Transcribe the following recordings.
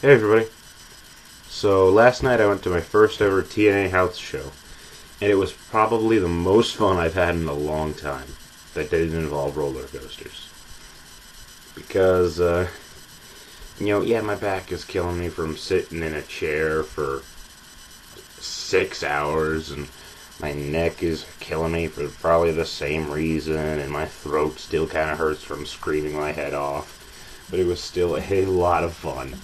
Hey everybody. So last night I went to my first ever TNA House Show, and it was probably the most fun I've had in a long time that didn't involve roller coasters. Because, yeah, my back is killing me from sitting in a chair for 6 hours, and my neck is killing me for probably the same reason, and my throat still kind of hurts from screaming my head off. But it was still a lot of fun.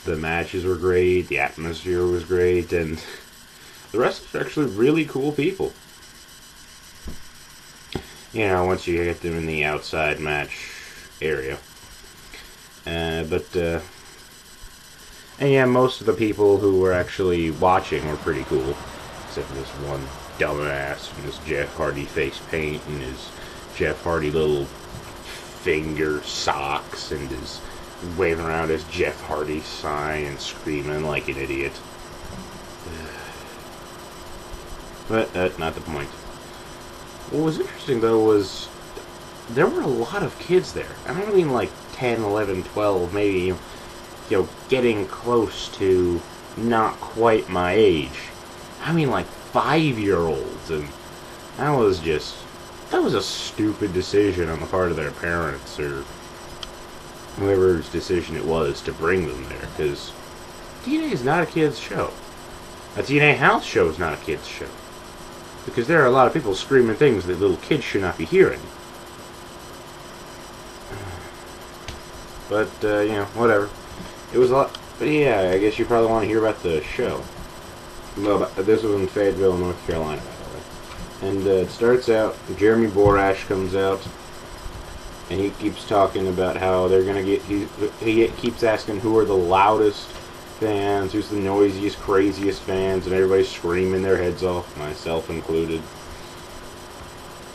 The matches were great, the atmosphere was great, and the wrestlers are actually really cool people. You know, once you get them in the outside match area. And yeah, most of the people who were actually watching were pretty cool. Except for this one dumbass and his Jeff Hardy face paint and his Jeff Hardy little finger socks and his waving around his Jeff Hardy sign and screaming like an idiot. But that's not the point. What was interesting though was there were a lot of kids there. I don't mean like 10, 11, 12, maybe, getting close to not quite my age. I mean like 5-year-olds, and that was a stupid decision on the part of their parents or whoever's decision it was to bring them there, because TNA is not a kid's show. A TNA House Show is not a kid's show. Because there are a lot of people screaming things that little kids should not be hearing. But, whatever. It was a lot. But yeah, I guess you probably want to hear about the show. Well, this was in Fayetteville, North Carolina, by the way. And it starts out, Jeremy Borash comes out, and he keeps talking about how they're going to get, he keeps asking who are the loudest fans, who's the noisiest, craziest fans, and everybody's screaming their heads off, myself included.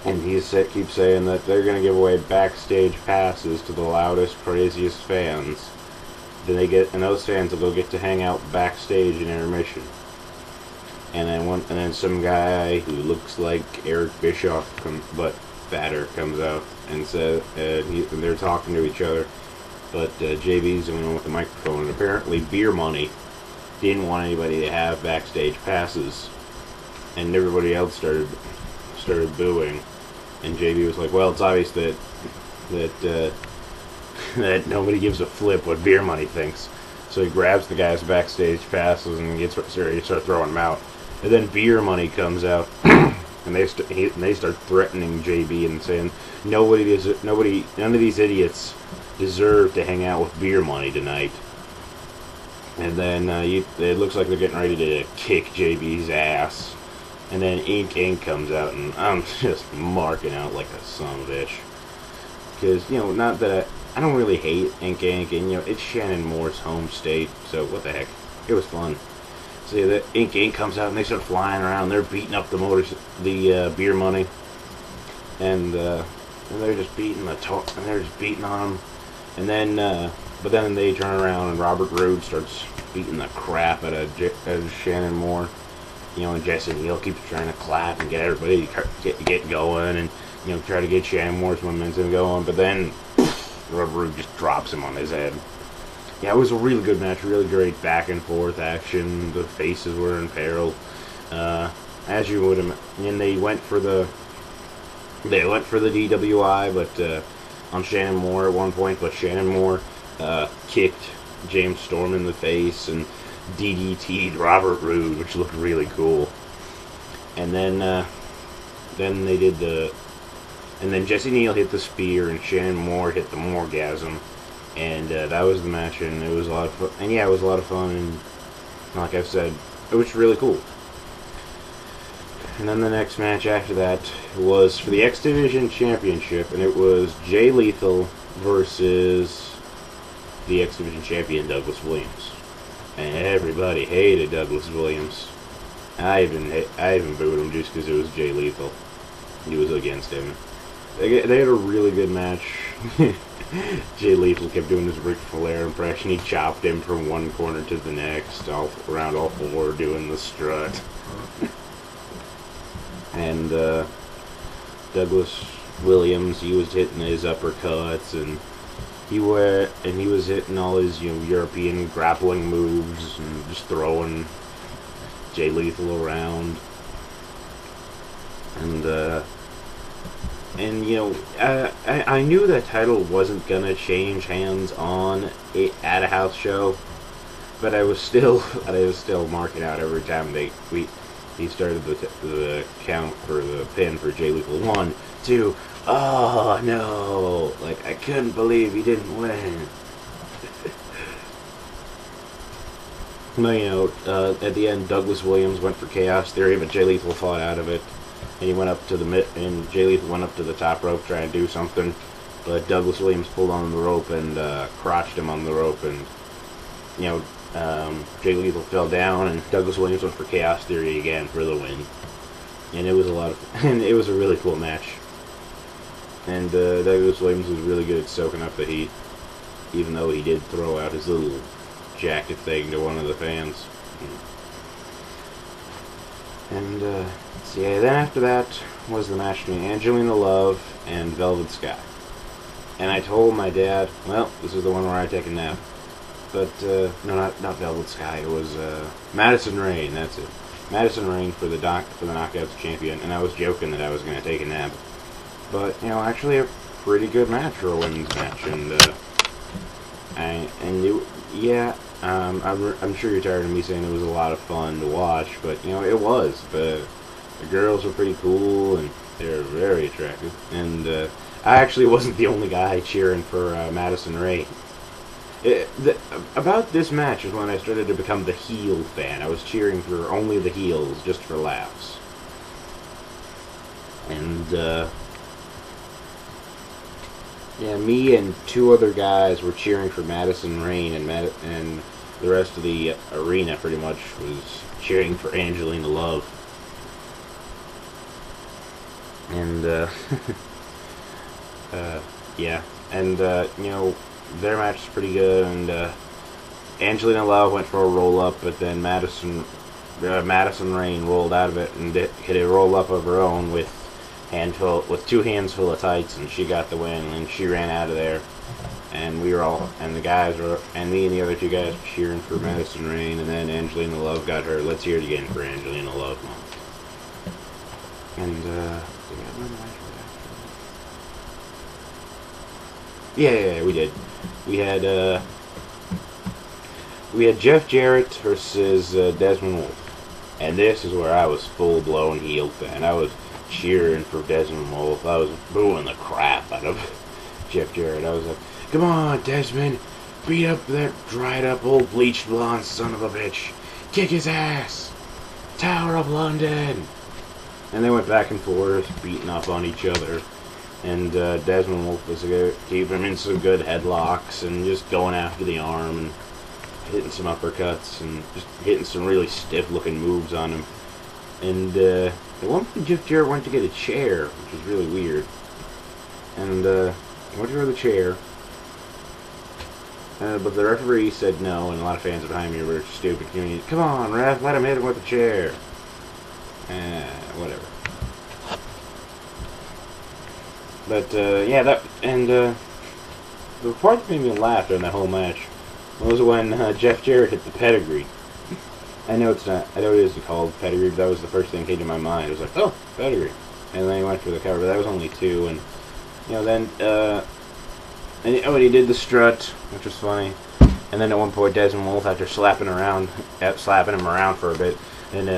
And he keeps saying that they're going to give away backstage passes to the loudest, craziest fans. And those fans will go get to hang out backstage in intermission. And then some guy who looks like Eric Bischoff, but fatter, comes out and says, and they're talking to each other. But JB's the one with the microphone, and apparently Beer Money didn't want anybody to have backstage passes, and everybody else started booing. And JB was like, "Well, it's obvious that nobody gives a flip what Beer Money thinks." So he grabs the guy's backstage passes and gets ready to start throwing them out. And then Beer Money comes out, and they start threatening JB and saying, none of these idiots deserve to hang out with Beer Money tonight. And then it looks like they're getting ready to kick JB's ass. And then Ink comes out, and I'm just marking out like a son of a bitch. Because, not that I don't really hate Ink, and, it's Shannon Moore's home state, so what the heck. It was fun. So yeah, the Ink comes out, and they start flying around. They're beating up the Beer Money. And they're just beating and they're just beating on them. And then, but then they turn around, and Robert Roode starts beating the crap out of Shannon Moore. And Jesse Neal keeps trying to clap and get everybody to get going, and try to get Shannon Moore's momentum going. But then Robert Roode just drops him on his head. Yeah, it was a really good match, really great back and forth action. The faces were in peril, as you would imagine. And they went for the DWI, but on Shannon Moore at one point. But Shannon Moore kicked James Storm in the face and DDT'd Robert Roode, which looked really cool. And then they did and then Jesse Neal hit the spear, and Shannon Moore hit the Moorgasm, and that was the match, and it was a lot of fun. And yeah, it was a lot of fun, and like I've said, it was really cool. And then the next match after that was for the X Division Championship, and it was Jay Lethal versus the X Division Champion Douglas Williams. And everybody hated Douglas Williams. I even booed him just because it was Jay Lethal. He was against him. They had a really good match. Jay Lethal kept doing his Ric Flair impression. He chopped him from one corner to the next, around all four, doing the strut. And Douglas Williams, he was hitting his uppercuts, and he was hitting all his European grappling moves and just throwing Jay Lethal around, and I knew that title wasn't gonna change hands on it at a house show, but I was still marking out every time he started the count for the pin for Jay Lethal. 1, 2. Oh no! Like, I couldn't believe he didn't win. At the end, Douglas Williams went for Chaos Theory, but Jay Lethal fought out of it, and he went up to and Jay Lethal went up to the top rope trying to do something, but Douglas Williams pulled on the rope and crotched him on the rope, and Jay Lethal fell down, and Douglas Williams went for Chaos Theory again for the win, and it was and it was a really cool match. And Douglas Williams was really good at soaking up the heat, even though he did throw out his little jacket thing to one of the fans. And yeah, then after that was the match between Angelina Love and Velvet Sky. And I told my dad, well, this is the one where I take a nap. But no, not Velvet Sky. It was Madison Rayne. That's it. Madison Rayne for the Knockouts champion. And I was joking that I was going to take a nap. But, actually a pretty good match for a women's match, and I'm sure you're tired of me saying it was a lot of fun to watch, but it was. The girls were pretty cool, and they were very attractive, and I actually wasn't the only guy cheering for Madison Rayne. About this match is when I started to become the heel fan. I was cheering for only the heels, just for laughs, and yeah, me and 2 other guys were cheering for Madison Rayne, and the rest of the arena pretty much was cheering for Angelina Love. And yeah, and their match is pretty good. And Angelina Love went for a roll up, but then Madison Rayne rolled out of it and hit a roll up of her own with 2 hands full of tights, and she got the win, and she ran out of there, and me and the other 2 guys were cheering for Madison Rayne, and then Angelina Love got her "Let's hear it again" for Angelina Love moment. And yeah, we did. We had Jeff Jarrett versus Desmond Wolfe, and this is where I was full blown heel fan. I was cheering for Desmond Wolfe. I was booing the crap out of Jeff Jarrett. I was like, "Come on, Desmond, beat up that dried up old bleached blonde son of a bitch. Kick his ass. Tower of London." And they went back and forth, beating up on each other. And Desmond Wolfe was keeping him in some good headlocks and just going after the arm and hitting some uppercuts and just hitting some really stiff looking moves on him. And at one point, Jeff Jarrett went to get a chair, which was really weird. And went to grab the chair, but the referee said no, and a lot of fans behind me were stupid. "Come on, ref, let him hit him with the chair." Whatever. But yeah, the part that made me laugh during that whole match was when Jeff Jarrett hit the pedigree. I know it isn't called pedigree, but that was the first thing that came to my mind. It was like, oh, pedigree. And then he went for the cover, but that was only 2, and then he did the strut, which was funny. And then at one point, Desmond Wolfe, after slapping him around for a bit, and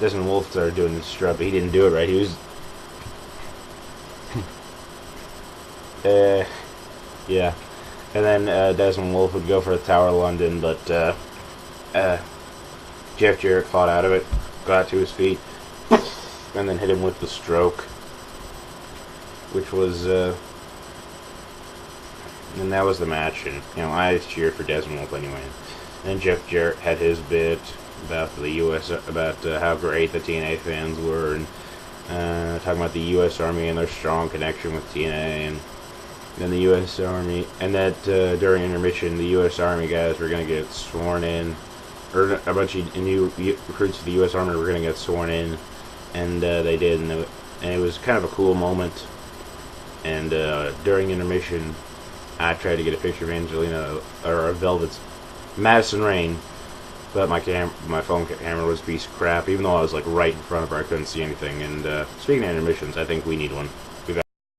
Desmond Wolfe started doing the strut, but he didn't do it right. He was yeah. And then Desmond Wolfe would go for the Tower of London, but Jeff Jarrett fought out of it, got to his feet, and then hit him with the stroke, which was, and that was the match. And I cheered for Desmond Wolfe anyway. And Jeff Jarrett had his bit about the U.S. about how great the TNA fans were, and talking about the U.S. Army and their strong connection with TNA, and then the U.S. Army, and that during intermission, the U.S. Army guys were going to get sworn in, or a bunch of new recruits to the U.S. Army were going to get sworn in, and they did, and it was kind of a cool moment. And during intermission, I tried to get a picture of Angelina or of Velvet's Madison Rain, but my phone camera was a piece of crap. Even though I was like right in front of her, I couldn't see anything. And speaking of intermissions, I think we need one.